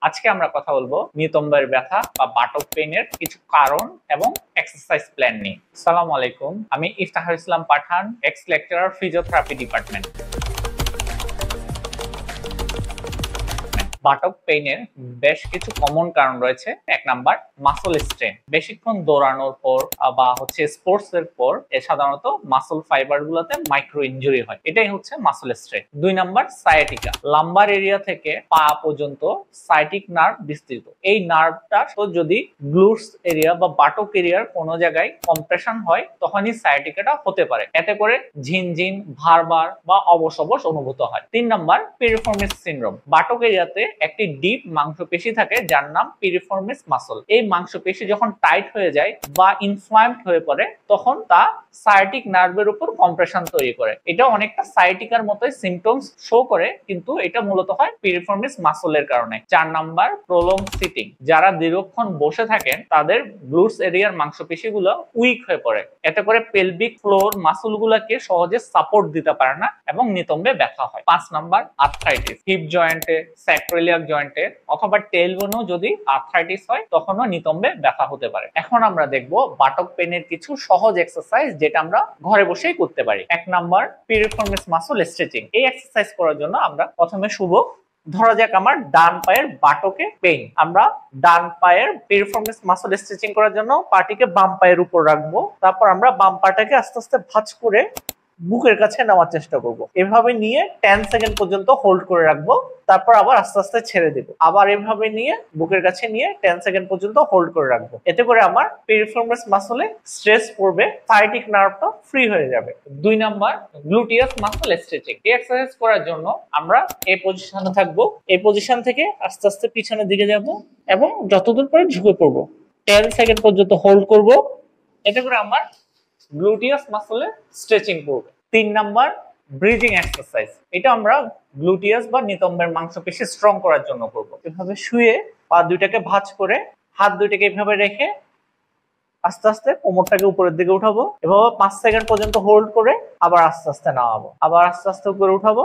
আজকে আমরা কথা বলবো নিতম্বের ব্যথা বা বাটক পেইনের কিছু কারণ এবং এক্সারসাইজ প্ল্যান নিয়ে। আসসালামু আলাইকুম, আমি ইফতাখার ইসলাম পাঠান, এক্স লেকচারার ফিজিওথেরাপি ডিপার্টমেন্ট। বাটক পেইনের বেশ কিছু কমন কারণ রয়েছে। এক নাম্বার, মাসল স্ট্রেন। বেশিক্ষণ দৌড়ানোর পর বা স্পোর্টস এর পর সাধারণত মাসল ফাইবার গুলোতে মাইক্রো ইনজুরি হয়, এটাই হচ্ছে মাসল স্ট্রেন। দুই নাম্বার, সায়াটিকা। লাম্বার এরিয়া থেকে পা পর্যন্ত সায়াটিক নার্ভ বিস্তৃত। এই নার্ভটা যদি গ্লুটস এরিয়া বা বাটক এরিয়ার কোনো জায়গায় কম্প্রেশন হয় তখনই সায়াটিকাটা হতে পারে। এতে করে ঝিনঝিন, ভারবার বা অবশ অনুভূত হয়। তিন নাম্বার, পিরিফর্মিস সিনড্রোম। বাটক এরিয়াতে একটি ডিপ মাংসপেশি থাকে যার নাম পিরিফর্মিস মাসল। এই মাংসপেশি যখন টাইট হয়ে যায় বা ইনফ্লামেড হয়ে পড়ে তখন তা সায়াটিক নার্ভের উপর কম্প্রেশন তৈরি করে। এটা অনেকটা সায়াটিকার মতোই সিমটমস শো করে, কিন্তু এটা মূলত হয় পিরিফর্মিস মাসলের কারণে। চার নাম্বার, প্রলং সিটিং। যারা দীর্ঘক্ষণ বসে থাকেন তাদের গ্লুটস এরিয়ার মাংসপেশিগুলো উইক হয়ে পড়ে। এতে করে পেলভিক ফ্লোর মাসলগুলোকে সহজে সাপোর্ট দিতে পারে না এবং নিতম্বে ব্যথা হয়। পাঁচ নাম্বার, আর্থ্রাইটিস। হিপ জয়েন্টে, স্যাক্রোইলিয়াক জয়েন্টে অথবা টেইলবোনেও যদি আর্থ্রাইটিস হয় তখনও নিতম্বে ব্যথা হতে পারে। এখন আমরা দেখব বাটক পেনের কিছু সহজ এক্সারসাইজ যেটা আমরা ঘরে বসেই করতে পারি। এক নাম্বার, পিরিফর্মিস মাসল স্ট্রেচিং। এই এক্সারসাইজ করার জন্য আমরা প্রথমে শুভ, ধরা যাক আমার ডান পায়ের বাটকে পেইন। আমরা ডান পায়ের পিরিফর্মিস মাসল স্ট্রেচিং করার জন্য পাটিকে বাম পায়ের উপর রাখবো। তারপর আমরা বাম পাটাকে আস্তে আস্তে ভাঁজ করে বুকের কাছে নেওয়ার চেষ্টা করব। এভাবে নিয়ে 10 সেকেন্ড পর্যন্ত হোল্ড করে রাখবো। তারপর আবার আস্তে আস্তে ছেড়ে দেব। আবার এভাবে নিয়ে বুকের কাছে নিয়ে 10 সেকেন্ড পর্যন্ত হোল্ড করে রাখবো। এতে করে আমার পিরিফর্মিস মাসলে স্ট্রেস পড়বে, সায়াটিক নার্ভটা ফ্রি হয়ে যাবে। দুই নাম্বার, গ্লুটিয়াস মাসল স্ট্রেচিং। এই এক্সারসাইজ করার জন্য আমরা এই পজিশনে থাকবো। এই পজিশন থেকে আস্তে আস্তে পিছনের দিকে যাব এবং যতদূর পরে ঝুঁকে পড়বো। 10 সেকেন্ড পর্যন্ত হোল্ড করব। এতে করে আমার গ্লুটিয়াস মাসলে স্ট্রেচিং করবে। তিন নাম্বার, ব্রিজিং এক্সারসাইজ। এটা আমরা গ্লুটিয়াস বা নিতম্বের মাংসপেশি স্ট্রং করার জন্য করব। এভাবে শুয়ে পা দুইটাকে ভাঁজ করে হাত দুইটাকে এভাবে রেখে আস্তে আস্তে কোমরটাকে উপরের দিকে উঠাবো। এভাবে 5 সেকেন্ড পর্যন্ত হোল্ড করে আবার আস্তে আস্তে নামাবো, আবার আস্তে আস্তে উপরে উঠাবো,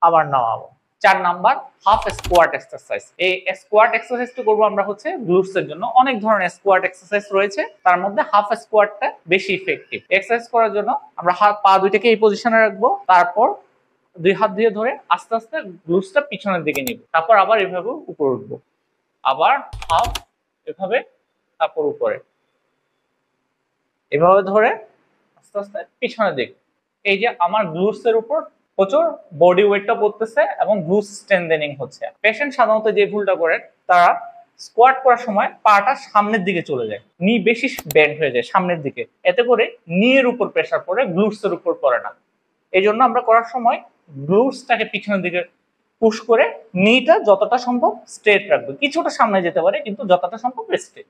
আবার নামাবো। চার নাম্বার, হাফ স্কোয়াট এক্সারসাইজ। এই স্কোয়াট এক্সারসাইজটা করবো আমরা হচ্ছে গ্লুটস এর জন্য। অনেক ধরনের স্কোয়াট এক্সারসাইজ রয়েছে, তার মধ্যে হাফ স্কোয়াটটা বেশি ইফেক্টিভ। এক্সারসাইজ করার জন্য আমরা পা দুইটাকে এই পজিশনে রাখবো, তারপর দুই হাত দিয়ে ধরে আস্তে আস্তে গ্লুটসটা পিছনের দিকে নিব। তারপর আবার এভাবে উপরে উঠবো, আবার হাফ এভাবে, তারপর উপরে এভাবে ধরে আস্তে আস্তে পিছনের দিকে। এই যে আমার গ্লুটস এর উপর প্রচুর বডি ওয়েটটা পড়তেছে এবং গ্লুটস স্ট্রেনথেনিং হচ্ছে। পেশেন্ট সাধারণত যে ভুলটা করে, তারা স্কোয়াট করার সময় পাটা সামনের দিকে চলে যায়, নি বেশি বেন্ড হয়ে যায় সামনের দিকে। এতে করে নিয়ের উপর প্রেসার পড়ে, গ্লুটস এর উপর পড়ে না। এই জন্য আমরা করার সময় গ্লুটসটাকে পিছনের দিকে পুশ করে নিটা যতটা সম্ভব স্ট্রেট রাখবো। কিছুটা সামনে যেতে পারে কিন্তু যতটা সম্ভব স্ট্রেট,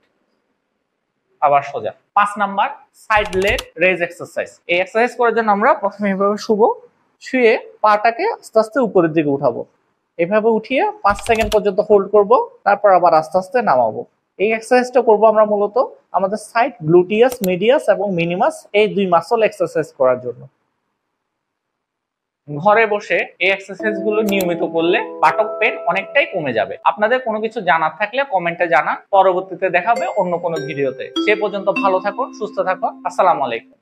আবার সোজা। 5 number, side leg raise exercise. এই এক্সারসাইজ করার জন্য আমরা প্রথমে এভাবে শুয়ে পাটাকে আস্তে আস্তে উপরের দিকে উঠাবো। এভাবে উঠিয়ে 5 সেকেন্ড পর্যন্ত হোল্ড করব, তারপর আবার আস্তে আস্তে নামাবো। এই এক্সারসাইজটা করব আমরা মূলত আমাদের সাইড গ্লুটিয়াস মিডিয়াস এবং মিনিমাস, এই দুই মাসল এক্সারসাইজ করার জন্য। ঘরে বসে এই এক্সারসাইজ গুলো নিয়মিত করলে বাটক পেন অনেকটাই কমে যাবে। আপনাদের কোনো কিছু জানার থাকলে কমেন্টে জানান, পরবর্তীতে দেখাবে অন্য কোনো ভিডিওতে। সে পর্যন্ত ভালো থাকুন, সুস্থ থাকুন। আসসালামু আলাইকুম।